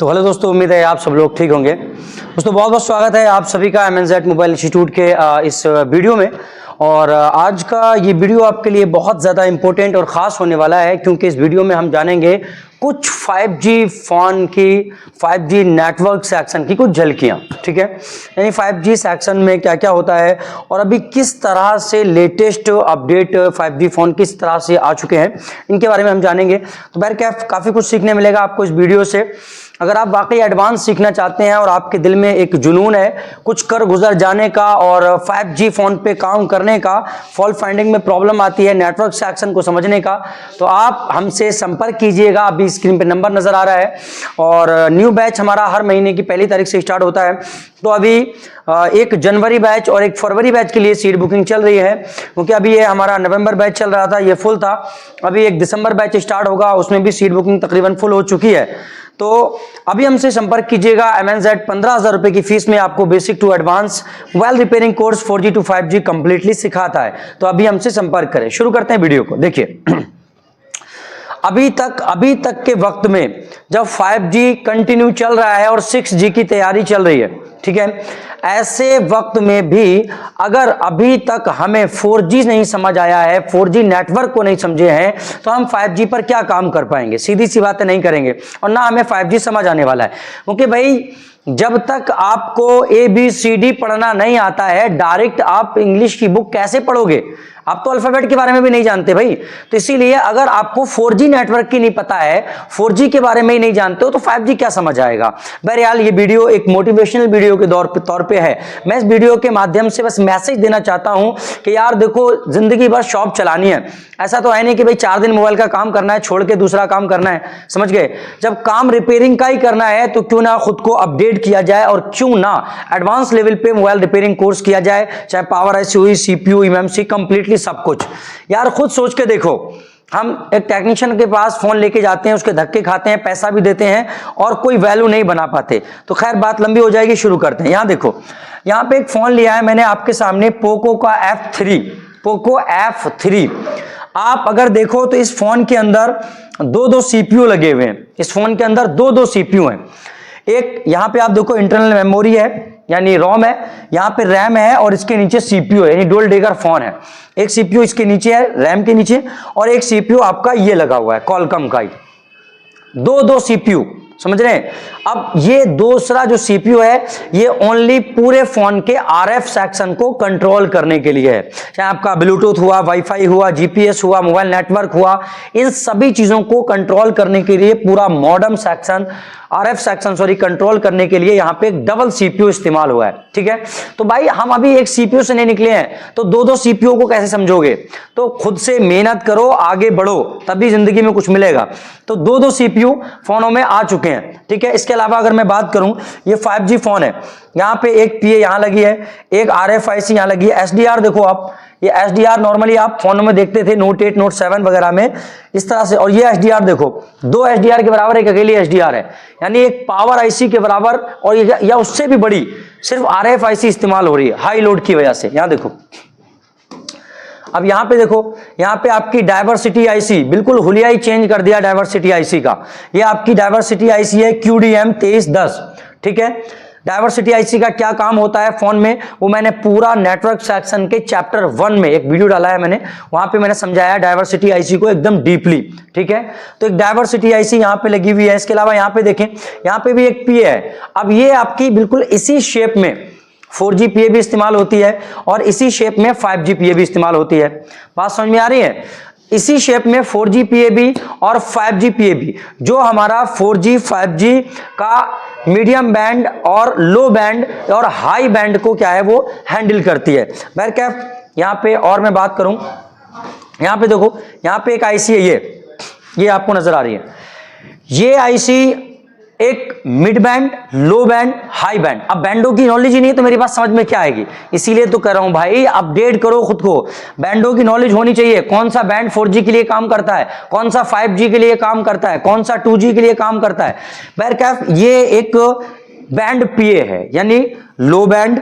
तो हेलो दोस्तों, उम्मीद है आप सब लोग ठीक होंगे। दोस्तों बहुत बहुत स्वागत है आप सभी का MNZ मोबाइल इंस्टीट्यूट के इस वीडियो में। और आज का ये वीडियो आपके लिए बहुत ज़्यादा इंपॉर्टेंट और ख़ास होने वाला है, क्योंकि इस वीडियो में हम जानेंगे कुछ 5G फ़ोन की 5G नेटवर्क सेक्शन की कुछ झलकियाँ। ठीक है, यानी 5G सेक्शन में क्या क्या होता है और अभी किस तरह से लेटेस्ट अपडेट 5G फ़ोन किस तरह से आ चुके हैं, इनके बारे में हम जानेंगे। तो बहरकैफ काफ़ी कुछ सीखने मिलेगा आपको इस वीडियो से। अगर आप वाकई एडवांस सीखना चाहते हैं और आपके दिल में एक जुनून है कुछ कर गुजर जाने का और 5G फ़ोन पे काम करने का, फॉल्ट फाइंडिंग में प्रॉब्लम आती है नेटवर्क सेक्शन को समझने का, तो आप हमसे संपर्क कीजिएगा। अभी स्क्रीन पे नंबर नज़र आ रहा है। और न्यू बैच हमारा हर महीने की पहली तारीख से स्टार्ट होता है। तो अभी एक जनवरी बैच और एक फरवरी बैच के लिए सीट बुकिंग चल रही है, क्योंकि अभी ये हमारा नवंबर बैच चल रहा था, ये फुल था। अभी एक दिसंबर बैच स्टार्ट होगा, उसमें भी सीट बुकिंग तकरीबन फुल हो चुकी है। तो अभी हमसे संपर्क कीजिएगा। MNZ 15,000 रुपए की फीस में आपको basic to advance mobile repairing course 4G to 5G completely सिखाता है। तो अभी हमसे संपर्क करें। शुरू करते हैं वीडियो को। देखिए अभी तक के वक्त में जब 5G कंटिन्यू चल रहा है और 6G की तैयारी चल रही है, ठीक है, ऐसे वक्त में भी अगर अभी तक हमें 4G नहीं समझ आया है, 4G नेटवर्क को नहीं समझे हैं, तो हम 5G पर क्या काम कर पाएंगे? सीधी सी बातें नहीं करेंगे और ना हमें 5G समझ आने वाला है। क्योंकि भाई जब तक आपको ABCD पढ़ना नहीं आता है, डायरेक्ट आप इंग्लिश की बुक कैसे पढ़ोगे? आप तो अल्फाबेट के बारे में भी नहीं जानते भाई। तो इसीलिए अगर आपको 4G नेटवर्क की नहीं पता है, 4G के बारे में ही नहीं जानते हो, तो 5G क्या समझ आएगा? बहरहाल ये वीडियो एक मोटिवेशनल वीडियो के तौर पे है। मैं इस वीडियो के माध्यम से बस मैसेज देना चाहता हूं कि यार देखो, जिंदगी भर शॉप चलानी है। ऐसा तो है नहीं कि भाई 4 दिन मोबाइल का काम करना है छोड़ के दूसरा काम करना है, समझ गए? जब काम रिपेयरिंग का ही करना है तो क्यों ना खुद को अपडेट किया जाए और क्यों ना एडवांस लेवल पे मोबाइल रिपेयरिंग कोर्स किया जाए, चाहे पावर IC हुई, CPU, MMC, कंप्लीटली सब कुछ। यार खुद सोच के देखो, हम एक टेक्नीशियन के पास फोन लेके जाते हैं, उसके धक्के खाते हैं, पैसा भी देते हैं और कोई वैल्यू नहीं बना पाते। तो खैर बात लंबी हो जाएगी, शुरू करते हैं। यहां देखो, यहां पे एक फोन लिया है मैंने आपके सामने, पोको का पोको F3। आप अगर देखो तो इस फोन के अंदर दो CPU लगे हुए हैं। इस फोन के अंदर दो CPU हैं। एक यहां पे आप देखो इंटरनल मेमोरी है, यानी रोम है, यहाँ पे रैम है और इसके नीचे CPU है, यानी डुअल डेकर फोन है। एक CPU इसके नीचे है, रैम के नीचे, और एक CPU आपका ये लगा हुआ है कॉलकॉम का ही। दो CPU, समझ रहे हैं? अब ये दूसरा जो CPU है, ये ओनली पूरे फोन के RF सेक्शन को कंट्रोल करने के लिए है। चाहे आपका ब्लूटूथ हुआ, वाईफाई हुआ, GPS हुआ, मोबाइल नेटवर्क हुआ, इन सभी चीजों को कंट्रोल करने के लिए पूरा modern section, RF section control करने के लिए यहाँ पे एक डबल CPU इस्तेमाल हुआ है। ठीक है, तो भाई हम अभी एक CPU से नहीं निकले हैं, तो दो CPU को कैसे समझोगे? तो खुद से मेहनत करो, आगे बढ़ो, तभी जिंदगी में कुछ मिलेगा। तो दो CPU फोनों में आ चुके हैं। ठीक है, इसके अलावा अगर मैं बात करूं, ये 5G फोन है, यहाँ पे एक PA यहाँ लगी है, एक RFIC यहाँ लगी है। SDR देखो आप, ये SDR नॉर्मली आप फोनों में देखते थे Note 8, Note 7 वगैरह में इस तरह से। और ये SDR देखो, 2 SDR के बराबर एक अकेली SDR है, यानी एक पावर IC के बराबर और या उससे भी बड़ी सिर्फ RFIC इस्तेमाल हो रही है हाई लोड की वजह से। यहाँ देखो, अब यहाँ पे देखो, यहाँ पे आपकी डायवर्सिटी IC, बिल्कुल हुलिया ही चेंज कर दिया डायवर्सिटी IC का। ये आपकी डायवर्सिटी IC है QDM 2310। ठीक है, डायवर्सिटी IC का क्या काम होता है फोन में, वो मैंने पूरा नेटवर्क सेक्शन के चैप्टर 1 में एक वीडियो डाला है मैंने, वहां पे मैंने समझाया डायवर्सिटी IC को एकदम डीपली। ठीक है, तो एक डायवर्सिटी IC यहाँ पे लगी हुई है। इसके अलावा यहाँ पे देखें, यहाँ पे भी एक PA है। अब ये आपकी बिल्कुल इसी शेप में 4G PA भी इस्तेमाल होती है और इसी शेप में 5G PA भी इस्तेमाल होती है। बात समझ में आ रही है? इसी शेप में 4G PA भी और 5G PA भी, जो हमारा 4G 5G का मीडियम बैंड और लो बैंड और हाई बैंड को क्या है वो हैंडल करती है। बहरकैफ यहाँ पे और मैं बात करूं, यहाँ पे देखो, यहाँ पे एक IC है, ये आपको नजर आ रही है। ये IC एक मिड बैंड, लो बैंड, हाई बैंड। अब बैंडों की नॉलेज ही नहीं है तो मेरी बात समझ में क्या आएगी? इसीलिए तो कर रहा हूं भाई, अपडेट करो खुद को, बैंडों की नॉलेज होनी चाहिए। कौन सा बैंड 4G के लिए काम करता है, कौन सा 5G के लिए काम करता है, कौन सा 2G के लिए काम करता है। बहरकैफ ये एक बैंड PA है, यानी लो बैंड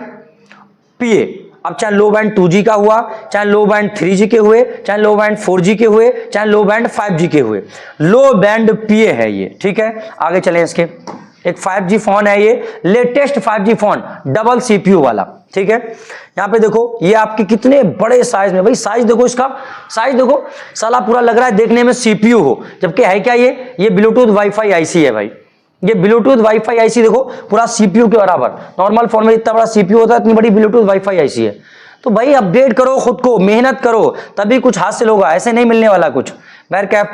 PA। अब चाहे लो बैंड 2G का हुआ, चाहे लो बैंड 3G के हुए, चाहे लो बैंड 4G के हुए, चाहे लो बैंड 5G के हुए, लो बैंड PA है ये। ठीक है, आगे चलें इसके। एक 5G फोन है, ये latest 5G phone, double CPU वाला, ठीक है। यहाँ पे देखो ये आपके कितने बड़े साइज में, भाई साइज देखो, इसका साइज देखो, साला पूरा लग रहा है देखने में CPU हो, जबकि है क्या ये ब्लूटूथ वाईफाई आईसी है भाई। ये ब्लूटूथ वाईफाई आईसी देखो पूरा CPU के बराबर, नॉर्मल फोन में इतना बड़ा CPU होता है, इतनी बड़ी ब्लूटूथ वाईफाई आईसी है। तो भाई अपडेट करो खुद को, मेहनत करो, तभी कुछ हासिल होगा, ऐसे नहीं मिलने वाला कुछ। बैरकैप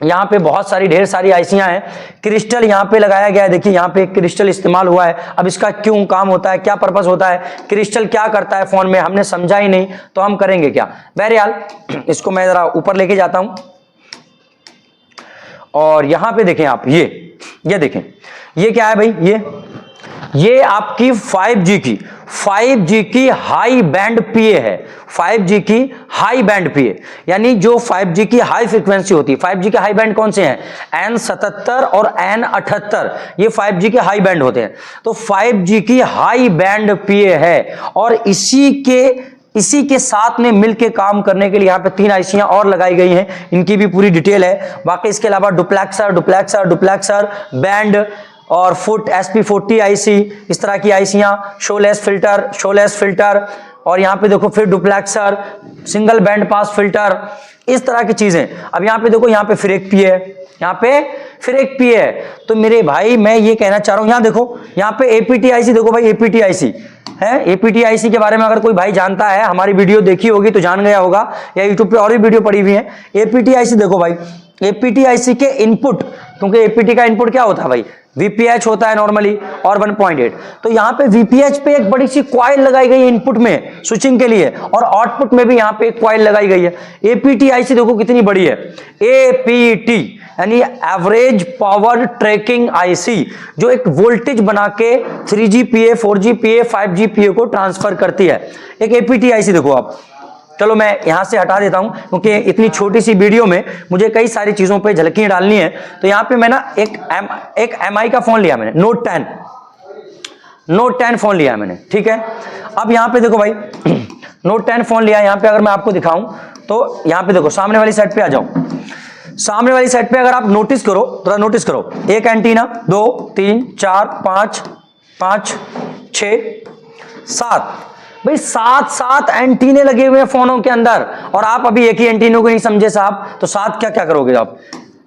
यहाँ पे बहुत सारी ढेर सारी आईसियां हैं, क्रिस्टल यहाँ पे लगाया गया है, देखिए यहाँ पे क्रिस्टल इस्तेमाल हुआ है। अब इसका क्यों काम होता है, क्या पर्पस होता है, क्रिस्टल क्या करता है फोन में, हमने समझा ही नहीं, तो हम करेंगे क्या। बहरहाल इसको मैं जरा ऊपर लेके जाता हूं, और यहां पे देखें आप, ये देखें, ये क्या है भाई, ये आपकी 5G की हाई बैंड PA है, 5G की हाई बैंड PA, यानी जो 5G की हाई फ्रीक्वेंसी होती है। 5G के हाई बैंड कौन से हैं, N77 और N78, ये 5G के हाई बैंड होते हैं। तो 5G की हाई बैंड PA है, और इसी के साथ में मिलके काम करने के लिए यहाँ पे 3 आईसियां और लगाई गई हैं, इनकी भी पूरी डिटेल है। बाकी इसके अलावा डुप्लेक्सर बैंड और फुट SP40 आईसी, इस तरह की आईसियां, शोलेस फिल्टर, और यहाँ पे देखो फिर duplexer, single band pass filter, इस तरह की चीजें। अब यहाँ पे देखो, यहाँ पे फिर एक PA है, यहाँ पे फिर एक PA है। तो मेरे भाई मैं ये कहना चाह रहा हूं, यहाँ देखो, यहाँ पे APT आईसी देखो भाई, APT आईसी है। APT आईसी के बारे में अगर कोई भाई जानता है, हमारी वीडियो देखी होगी तो जान गया होगा, या यूट्यूब पे और भी वीडियो पड़ी हुई है। APT आईसी देखो भाई, APT आईसी के इनपुट, क्योंकि APT का इनपुट क्या होता है भाई, VPH होता है नॉर्मली, और 1.8। तो यहाँ पे VPH पे एक बड़ी सी कॉइल लगाई गई है इनपुट में स्विचिंग के लिए, और आउटपुट में भी यहाँ पे एक कॉइल लगाई गई है। APT आईसी देखो कितनी बड़ी है, APT यानी एवरेज पावर ट्रैकिंग आईसी, जो एक वोल्टेज बना के 3G PA, 4G PA, 5G PA को ट्रांसफर करती है। एक APT आईसी देखो आप। चलो मैं यहां से हटा देता हूं, क्योंकि इतनी छोटी सी वीडियो में मुझे कई सारी चीजों पे झलकियां डालनी है। तो यहां पे मैं ना एक MI का फोन लिया मैंने, नोट 10 फोन लिया है मैंने, ठीक है। अब यहां पे देखो भाई, नोट 10 फोन लिया है। यहां पे अगर मैं आपको दिखाऊं तो यहां पे देखो, सामने वाली साइड पे आ जाओ। सामने वाली साइड पे अगर आप नोटिस करो, थोड़ा नोटिस करो, एक एंटीना, 2 3 4 5 6 7, भाई 7 एंटीने लगे हुए हैं फोनों के अंदर, और आप अभी एक ही एंटीनों को नहीं समझे साहब, तो 7 क्या करोगे आप,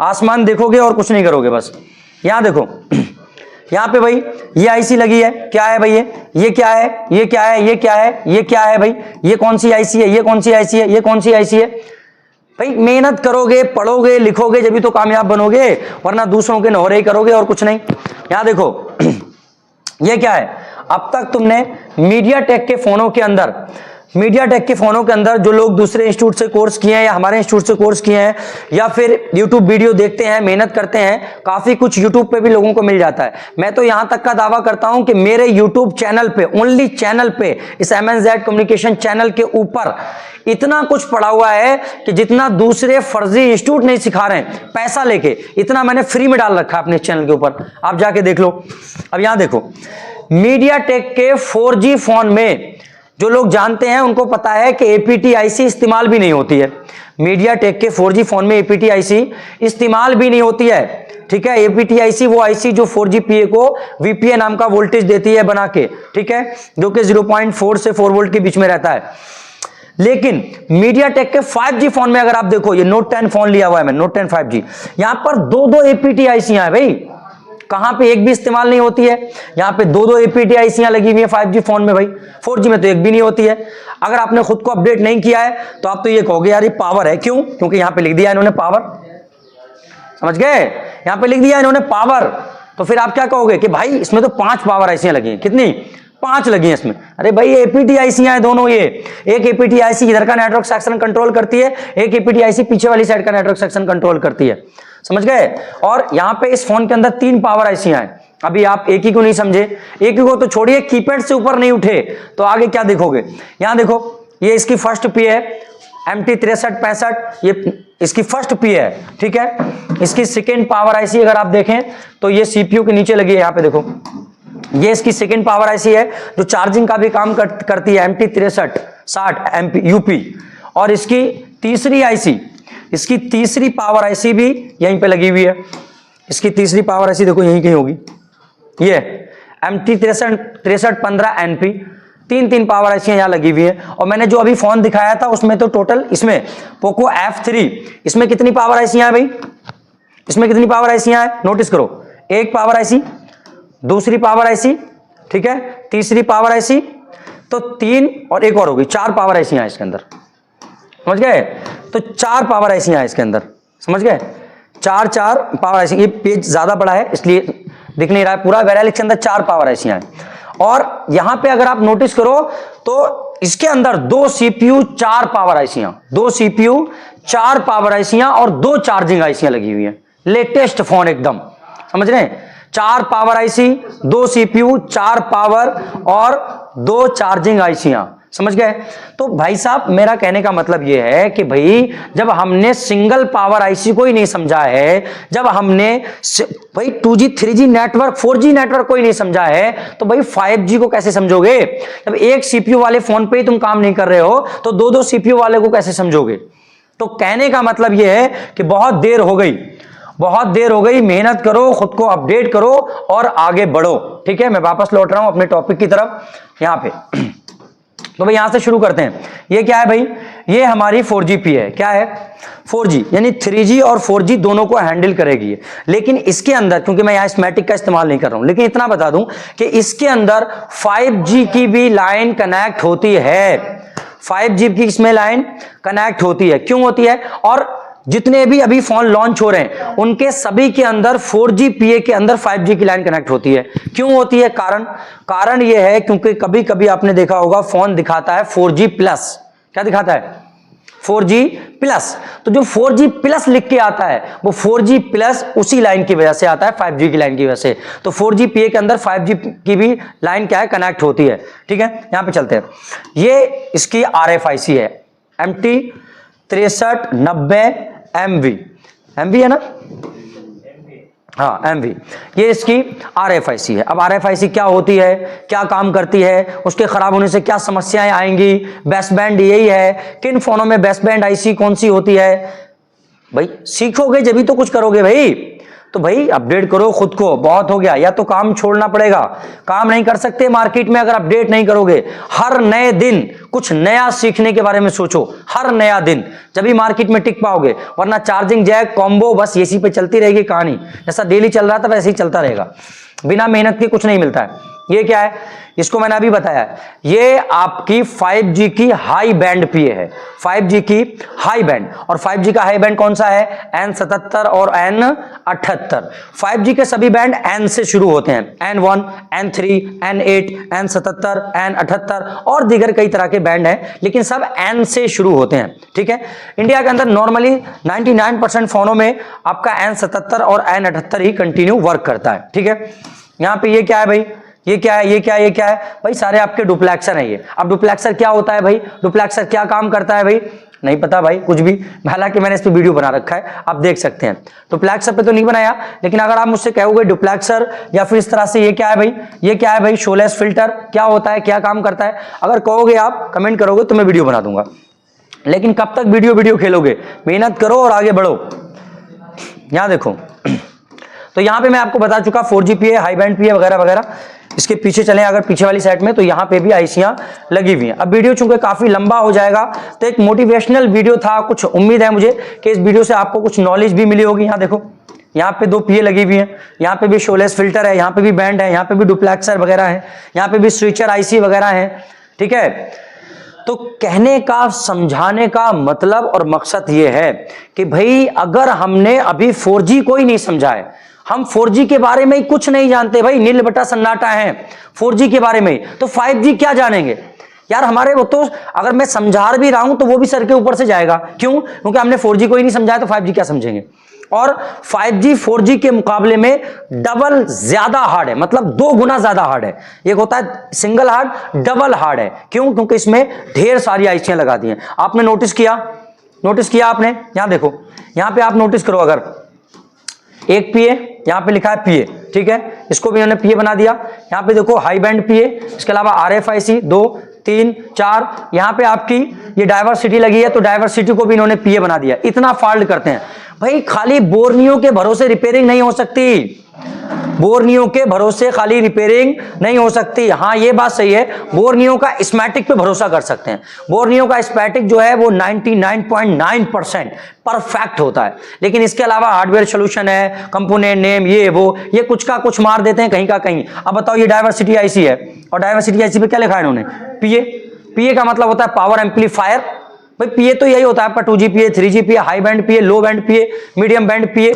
आसमान देखोगे और कुछ नहीं करोगे बस। यहां देखो, यहां पे भाई ये आईसी लगी है, क्या है भाई, ये क्या है, ये क्या है, ये क्या है, ये क्या है भाई, ये कौन सी आईसी है, ये कौन सी आईसी है, ये कौन सी आईसी है। भाई मेहनत करोगे, पढ़ोगे, लिखोगे, जब भी तो कामयाब बनोगे, वरना दूसरों के नौरे ही करोगे और कुछ नहीं। यहां देखो ये क्या है, अब तक तुमने मीडियाटेक के फोनों के अंदर जो लोग दूसरे इंस्टीट्यूट से कोर्स किए हैं या हमारे इंस्टीट्यूट से कोर्स किए हैं, या फिर यूट्यूब वीडियो देखते हैं, मेहनत करते हैं, काफी कुछ यूट्यूब पे भी लोगों को मिल जाता है। मैं तो यहां तक का दावा करता हूं कि मेरे यूट्यूब चैनल पे, ओनली चैनल पे, इस MNZ कम्युनिकेशन चैनल के ऊपर इतना कुछ पड़ा हुआ है कि जितना दूसरे फर्जी इंस्टीट्यूट नहीं सिखा रहे हैं पैसा लेके, इतना मैंने फ्री में डाल रखा है अपने चैनल के ऊपर, आप जाके देख लो। अब यहां देखो, मीडियाटेक के 4G फोन में जो लोग जानते हैं उनको पता है कि APT आईसी इस्तेमाल भी नहीं होती है। मीडियाटेक के 4G फोन में APT आईसी इस्तेमाल भी नहीं होती है, ठीक है। APT आईसी वो आईसी जो 4G PA को VPA नाम का वोल्टेज देती है बना के, ठीक है, जो कि 0.4 से 4 वोल्ट के बीच में रहता है। लेकिन मीडियाटेक के 5G फोन में अगर आप देखो, ये नोट 10 फोन लिया हुआ है मैं, नोट 10 5G, यहां पर 2 APT आईसियां हैं भाई, कहां पे एक भी इस्तेमाल नहीं होती है, यहां पे 2 APT आईसियां लगी हुई है 5G फोन में भाई, 4G में तो एक भी नहीं होती है। अगर आपने खुद को अपडेट नहीं किया है तो आप तो ये कहोगे यार ये पावर है, क्यों, क्योंकि यहां पे लिख दिया इन्होंने पावर, समझ गए, यहां पे लिख दिया इन्होंने पावर। तो फिर आप क्या कहोगे कि भाई इसमें तो 5 पावर आईसियां लगी हैं, कितनी, 5 लगी हैं इसमें। अरे भाई APT आईसियां हैं दोनों, ये एक APT आईसी इधर का नेटवर्क सेक्शन कंट्रोल करती है, एक APT आईसी पीछे वाली साइड का नेटवर्क सेक्शन कंट्रोल करती है, समझ गए। और यहां पे इस फोन के अंदर 3 पावर आईसियां हैं। अभी आप एक ही को नहीं समझे, एक ही को तो छोड़िए, कीपैड से ऊपर नहीं उठे तो आगे क्या देखोगे। यहां देखो, ये इसकी फर्स्ट PA है, MT6365, ये इसकी फर्स्ट PA है, ठीक है। इसकी सेकेंड पावर आईसी अगर आप देखें तो ये CPU के नीचे लगी है, यहां पे देखो, ये इसकी सेकेंड पावर आईसी है जो चार्जिंग का भी काम करती है, MT6360 UP। और इसकी तीसरी आईसी, इसकी तीसरी पावर आईसी भी यहीं पे लगी हुई है, इसकी तीसरी पावर ऐसी देखो यहीं कहीं होगी, ये MT 6315 NP, तीन पावर ऐसी यहां लगी हुई है। और मैंने जो अभी फोन दिखाया था उसमें तो टोटल इसमें पोको F3, इसमें कितनी पावर ऐसी है भाई, इसमें कितनी पावर ऐसी है नोटिस करो, एक पावर ऐसी, दूसरी पावर ऐसी, ठीक है, तीसरी पावर ऐसी, तो 3 और एक और होगी, 4 पावर ऐसी हैं इसके अंदर, समझ गए। तो 4 पावर ऐसी हैं इसके अंदर, समझ गए, 4 पावर ऐसी। ये पेज ज्यादा बड़ा है इसलिए दिख नहीं रहा है पूरा, वेराइलिक्स के अंदर 4 पावर ऐसी हैं। और यहां पे अगर आप नोटिस करो तो इसके अंदर 2 CPU 4 पावर आईसियां, 2 CPU 4 पावर आईसियां और 2 चार्जिंग आईसियां लगी हुई हैं। लेटेस्ट फोन एकदम, समझ रहे हैं, 4 पावर आईसी, 2 CPU 4 पावर और 2 चार्जिंग आईसियां, समझ गए। तो भाई साहब मेरा कहने का मतलब यह है कि भाई जब हमने सिंगल पावर आईसी को ही नहीं समझा है, जब हमने भाई 2G 3G network 4G network को ही नहीं समझा है, तो भाई 5G को कैसे समझोगे। जब एक CPU वाले फोन पे ही तुम काम नहीं कर रहे हो तो 2 CPU वाले को कैसे समझोगे। तो कहने का मतलब यह है कि बहुत देर हो गई, बहुत देर हो गई, मेहनत करो, खुद को अपडेट करो और आगे बढ़ो, ठीक है। मैं वापस लौट रहा हूं अपने टॉपिक की तरफ यहां पे। तो भाई यहां से शुरू करते हैं। ये क्या है भाई, ये हमारी 4GP है, क्या है 4G, यानी 3G और 4G दोनों को हैंडल करेगी। लेकिन इसके अंदर, क्योंकि मैं यहां स्मैटिक का इस्तेमाल नहीं कर रहा हूं, लेकिन इतना बता दूं कि इसके अंदर 5G की भी लाइन कनेक्ट होती है, 5G की इसमें लाइन कनेक्ट होती है। क्यों होती है, और जितने भी अभी फोन लॉन्च हो रहे हैं उनके सभी के अंदर 4GPA के अंदर 5G की लाइन कनेक्ट होती है। क्यों होती है, कारण यह है क्योंकि कभी कभी आपने देखा होगा फोन दिखाता है 4G प्लस, क्या दिखाता है 4G प्लस, तो जो 4G प्लस लिख के आता है वो 4G प्लस उसी लाइन की वजह से आता है, 5G की लाइन की वजह से। तो 4GPA के अंदर 5G की भी लाइन क्या है, कनेक्ट होती है, ठीक है। यहां पे चलते हैं, ये इसकी RFIC है, MT 6390 MV है ना, हाँ MV, ये इसकी RFIC है। अब RFIC क्या होती है, क्या काम करती है, उसके खराब होने से क्या समस्याएं आएंगी, बेस्ट बैंड यही है, किन फोनों में बेस्ट बैंड IC कौन सी होती है, भाई सीखोगे जब भी तो कुछ करोगे भाई। तो भाई अपडेट करो खुद को, बहुत हो गया, या तो काम छोड़ना पड़ेगा, काम नहीं कर सकते मार्केट में अगर अपडेट नहीं करोगे। हर नए दिन कुछ नया सीखने के बारे में सोचो, हर नया दिन, जब भी मार्केट में टिक पाओगे, वरना चार्जिंग जैक कॉम्बो बस इसी पे चलती रहेगी कहानी, जैसा डेली चल रहा था वैसे ही चलता रहेगा, बिना मेहनत के कुछ नहीं मिलता है। ये क्या है, इसको मैंने अभी बताया, ये आपकी 5G की हाई बैंड PA है, 5G की हाई बैंड। और 5G का हाई बैंड कौन सा है, N77 और N78। 5G के सभी बैंड N से शुरू होते हैं, N1, N3, N8, N77, N78 और दीगर कई तरह के बैंड हैं, लेकिन सब N से शुरू होते हैं, ठीक है। इंडिया के अंदर नॉर्मली 99% फोनों में आपका N77 और N78 ही कंटिन्यू वर्क करता है, ठीक है। यहां पे ये क्या है भाई, ये क्या है, ये क्या है, ये क्या है भाई, सारे आपके डुप्लेक्सर है ये। अब डुप्लेक्सर क्या होता है भाई, डुप्लेक्सर क्या काम करता है भाई, नहीं पता भाई कुछ भी, हालांकि मैंने इस पे वीडियो बना रखा है, आप देख सकते हैं। डुप्लेक्सर पे तो नहीं बनाया, लेकिन अगर आप मुझसे कहोगे डुप्लेक्सर या फिर इस तरह से, ये क्या है भाई, ये क्या है भाई, शोलेस फिल्टर क्या होता है, क्या काम करता है, अगर कहोगे आप कमेंट करोगे तो मैं वीडियो बना दूंगा। लेकिन कब तक वीडियो खेलोगे, मेहनत करो और आगे बढ़ो। यहां देखो, तो यहां पे मैं आपको बता चुका 4GPA, हाई बैंड PA वगैरह वगैरह। इसके पीछे चलें अगर पीछे वाली साइड में, तो यहां पे भी आईसियां लगी हुई हैं। अब वीडियो चूंकि काफी लंबा हो जाएगा, तो एक मोटिवेशनल वीडियो था, कुछ उम्मीद है मुझे कि इस वीडियो से आपको कुछ नॉलेज भी मिली होगी। यहां देखो, यहाँ पे 2 PA लगी हुई हैं, यहाँ पे भी शोलेस फिल्टर है, यहाँ पे भी बैंड है, यहाँ पे भी डुप्लेक्सर वगैरह है, यहाँ पे भी स्विचर IC वगैरह है, ठीक है। तो कहने का, समझाने का मतलब और मकसद ये है कि भाई अगर हमने अभी 4G को ही नहीं समझा है, हम 4G के बारे में ही कुछ नहीं जानते भाई, नील बटा सन्नाटा है 4G के बारे में, तो 5G क्या जानेंगे यार हमारे। वो तो अगर मैं समझा भी रहा हूं तो वो भी सर के ऊपर से जाएगा, क्यों, क्योंकि हमने 4G को ही नहीं समझाया तो 5G क्या समझेंगे। और 5G 4G के मुकाबले में डबल ज्यादा हार्ड है, मतलब 2 गुना ज्यादा हार्ड है। एक होता है सिंगल हार्ड, डबल हार्ड है, क्यों, क्योंकि इसमें ढेर सारी आईसियां लगा दी हैं। आपने नोटिस किया आपने, यहां देखो, यहां पे आप नोटिस करो, अगर एक PA यहां पे लिखा है PA, ठीक है, इसको भी इन्होंने PA बना दिया। यहां पे देखो हाई बैंड PA, इसके अलावा RFIC 2, 3, 4, यहां पे आपकी ये डाइवर्सिटी लगी है, तो डाइवर्सिटी को भी इन्होंने PA बना दिया। इतना फॉल्ट करते हैं भाई खाली बोर्नियो के भरोसे रिपेयरिंग नहीं हो सकती, बोर्नियो के भरोसे खाली रिपेयरिंग नहीं हो सकती। हाँ ये बात सही है, बोर्नियो का स्मैटिक पे भरोसा कर सकते हैं। बोर्नियो का स्मैटिक जो है वो 99.9% परफेक्ट होता है, लेकिन इसके अलावा हार्डवेयर सोल्यूशन है, कंपोनेंट नेम, ये कुछ का कुछ मार देते हैं कहीं का कहीं। अब बताओ ये डायवर्सिटी आईसी है, और डायवर्सिटी आईसी पे क्या लिखा है इन्होंने? पीए। पीए का मतलब होता है पावर एम्पलीफायर। भाई पीए तो यही होता है आपका 2G पीए, 3G पीए, हाई बैंड पीए, लो बैंड पीए, मीडियम बैंड पीए।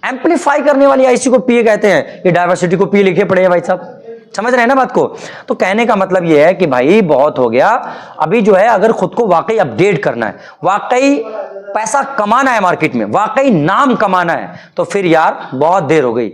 एम्पलीफाई करने वाली आईसी को पीए कहते हैं। ये डायवर्सिटी को पीए लिखे पड़े हैं भाई साहब, समझ रहे हैं ना बात को? तो कहने का मतलब ये है कि भाई बहुत हो गया, अभी जो है अगर खुद को वाकई अपडेट करना है, वाकई पैसा कमाना है मार्केट में, वाकई नाम कमाना है, तो फिर यार बहुत देर हो गई।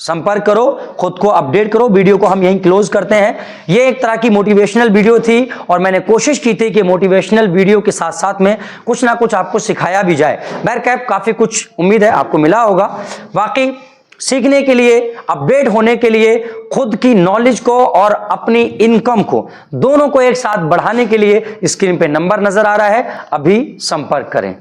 संपर्क करो, खुद को अपडेट करो। वीडियो को हम यहीं क्लोज करते हैं। ये एक तरह की मोटिवेशनल वीडियो थी, और मैंने कोशिश की थी कि मोटिवेशनल वीडियो के साथ साथ में कुछ ना कुछ आपको सिखाया भी जाए। बहरकैफ काफी कुछ उम्मीद है आपको मिला होगा। वाकई सीखने के लिए, अपडेट होने के लिए, खुद की नॉलेज को और अपनी इनकम को, दोनों को एक साथ बढ़ाने के लिए स्क्रीन पे नंबर नजर आ रहा है, अभी संपर्क करें।